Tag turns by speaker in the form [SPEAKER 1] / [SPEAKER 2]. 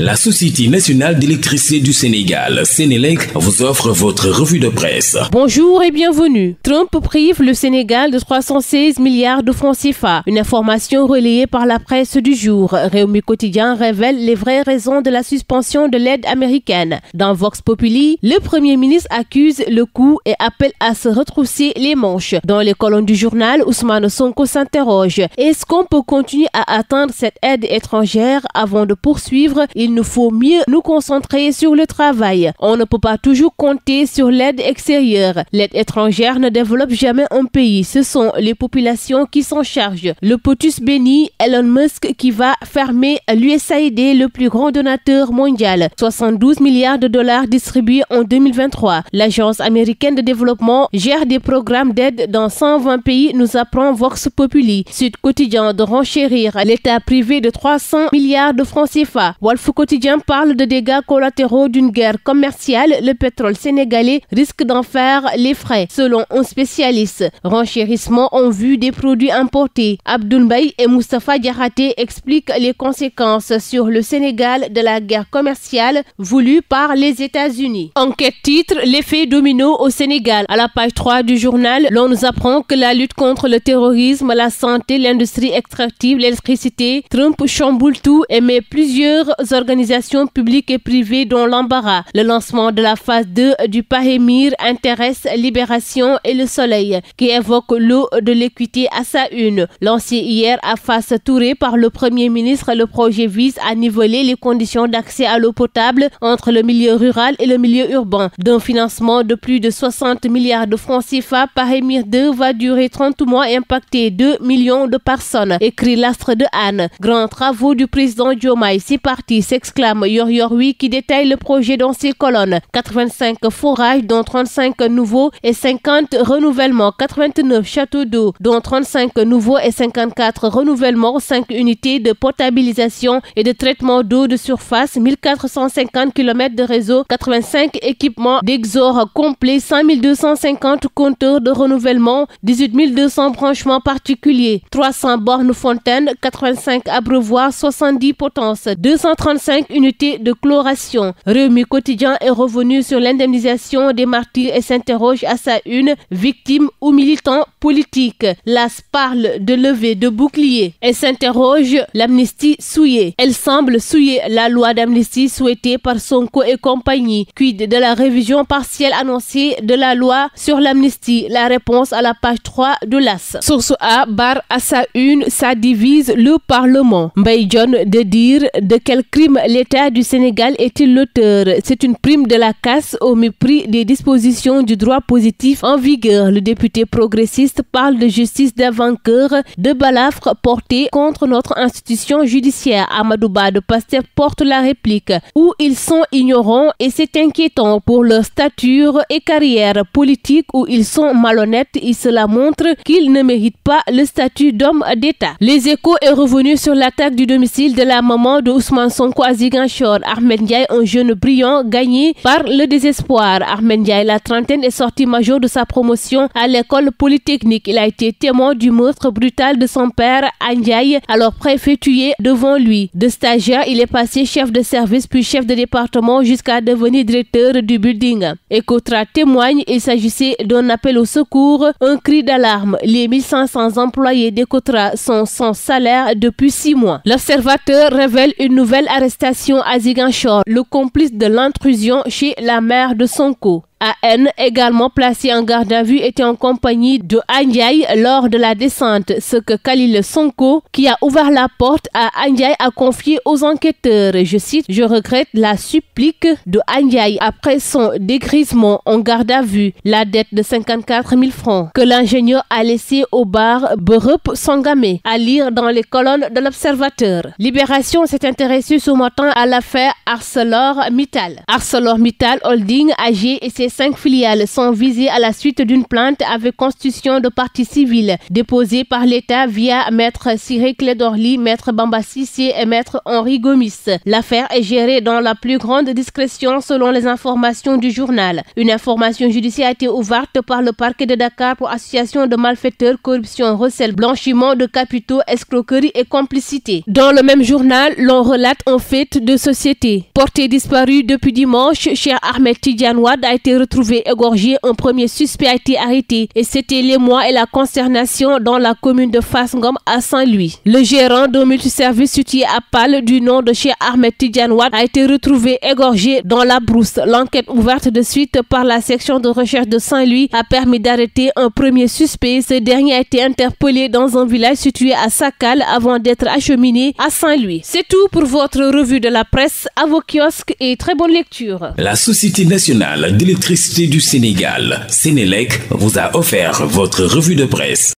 [SPEAKER 1] La Société nationale d'électricité du Sénégal, Sénélec, vous offre votre revue de presse.
[SPEAKER 2] Bonjour et bienvenue. Trump prive le Sénégal de 316 milliards de francs CFA. Une information relayée par la presse du jour. Réumi Quotidien révèle les vraies raisons de la suspension de l'aide américaine. Dans Vox Populi, le Premier ministre accuse le coup et appelle à se retrousser les manches. Dans les colonnes du journal, Ousmane Sonko s'interroge. Est-ce qu'on peut continuer à attendre cette aide étrangère avant de poursuivre? Il nous faut mieux nous concentrer sur le travail. On ne peut pas toujours compter sur l'aide extérieure. L'aide étrangère ne développe jamais un pays. Ce sont les populations qui s'en chargent. Le POTUS béni Elon Musk qui va fermer l'USAID, le plus grand donateur mondial. 72 milliards de dollars distribués en 2023. L'Agence américaine de développement gère des programmes d'aide dans 120 pays, nous apprend Vox Populi. Sud Quotidien de renchérir l'État privé de 300 milliards de francs CFA. Wolf Quotidien parle de dégâts collatéraux d'une guerre commerciale. Le pétrole sénégalais risque d'en faire les frais, selon un spécialiste. Renchérissement en vue des produits importés. Abdoul Mbaye et Moustapha Diakhaté expliquent les conséquences sur le Sénégal de la guerre commerciale voulue par les États-Unis. Enquête titre l'effet domino au Sénégal. À la page 3 du journal, l'on nous apprend que la lutte contre le terrorisme, la santé, l'industrie extractive, l'électricité, Trump chamboule tout et met plusieurs organisations publiques et privées dans l'embarras. Le lancement de la phase 2 du PAHEMIR intéresse Libération et Le Soleil, qui évoque l'eau de l'équité à sa une. Lancé hier à Fass Touré par le Premier ministre, le projet vise à niveler les conditions d'accès à l'eau potable entre le milieu rural et le milieu urbain. D'un financement de plus de 60 milliards de francs CFA, PAHEMIR 2 va durer 30 mois et impacter 2 millions de personnes, écrit l'Astre de Anne. Grands travaux du président Diomaye, c'est parti, s'exclame Yor-Yor-Oui qui détaille le projet dans ses colonnes. 85 forages dont 35 nouveaux et 50 renouvellements. 89 châteaux d'eau dont 35 nouveaux et 54 renouvellements. 5 unités de potabilisation et de traitement d'eau de surface. 1450 km de réseau. 85 équipements d'exor complets. 5250 compteurs de renouvellement. 18 200 branchements particuliers. 300 bornes fontaines. 85 abreuvoirs. 70 potences. 235 unités de chloration. Réumi Quotidien est revenu sur l'indemnisation des martyrs et s'interroge à sa une, victimes ou militants politiques. L'AS parle de levée de boucliers et s'interroge l'amnistie souillée. Elle semble souiller la loi d'amnistie souhaitée par Sonko et compagnie. Quid de la révision partielle annoncée de la loi sur l'amnistie? La réponse à la page 3 de l'AS. Source A barre à sa une, ça divise le Parlement. Mbaye John de dire de quel crime l'État du Sénégal est-il l'auteur? C'est une prime de la casse au mépris des dispositions du droit positif en vigueur. Le député progressiste parle de justice des vainqueurs, de balafres portés contre notre institution judiciaire. Amadou Ba de Pastef porte la réplique. Où ils sont ignorants et c'est inquiétant pour leur stature et carrière politique, où ils sont malhonnêtes et cela montre qu'ils ne méritent pas le statut d'homme d'État. Les Échos est revenu sur l'attaque du domicile de la maman de Ousmane Sonko à Ziguinchor. Ahmed Ndiaye, un jeune brillant, gagné par le désespoir. Ahmed Ndiaye, la trentaine, est sorti major de sa promotion à l'école polytechnique. Il a été témoin du meurtre brutal de son père, Ndiaye, alors préfet tué devant lui. De stagiaire, il est passé chef de service puis chef de département jusqu'à devenir directeur du building. Ecotra témoigne, il s'agissait d'un appel au secours, un cri d'alarme. Les 1500 employés d'Ecotra sont sans salaire depuis 6 mois. L'Observateur révèle une nouvelle arrestation à Ziguinchor, le complice de l'intrusion chez la mère de Sonko. AN, également placé en garde à vue, était en compagnie de Ndiaye lors de la descente. Ce que Khalil Sonko, qui a ouvert la porte à Ndiaye, a confié aux enquêteurs. Je cite: je regrette la supplique de Ndiaye après son dégrisement en garde à vue, la dette de 54 000 francs que l'ingénieur a laissé au bar Berep Sangamé, à lire dans les colonnes de l'Observateur. Libération s'est intéressée ce matin à l'affaire ArcelorMittal. ArcelorMittal Holding AG et ses les 5 filiales sont visées à la suite d'une plainte avec constitution de partie civile déposée par l'État via Maître Ciré Clédor Ly, Maître Bamba Cissé et Maître Henri Gomis. L'affaire est gérée dans la plus grande discrétion selon les informations du journal. Une information judiciaire a été ouverte par le parquet de Dakar pour association de malfaiteurs, corruption, recel, blanchiment de capitaux, escroquerie et complicité. Dans le même journal, l'on relate un fait de société. Porté disparu depuis dimanche, Cheikh Ahmed Tidiane Wade a été retrouvé égorgé. Un premier suspect a été arrêté et c'était l'émoi et la consternation dans la commune de Fass Ngom à Saint-Louis. Le gérant d'un multiservice situé à Pâle du nom de Cheikh Ahmed Tidiane Wade a été retrouvé égorgé dans la brousse. L'enquête ouverte de suite par la section de recherche de Saint-Louis a permis d'arrêter un premier suspect. Ce dernier a été interpellé dans un village situé à Sakal avant d'être acheminé à Saint-Louis. C'est tout pour votre revue de la presse. À vos kiosques et très bonne lecture.
[SPEAKER 1] La Société nationale d'électricité du Sénégal, Sénélec, vous a offert votre revue de presse.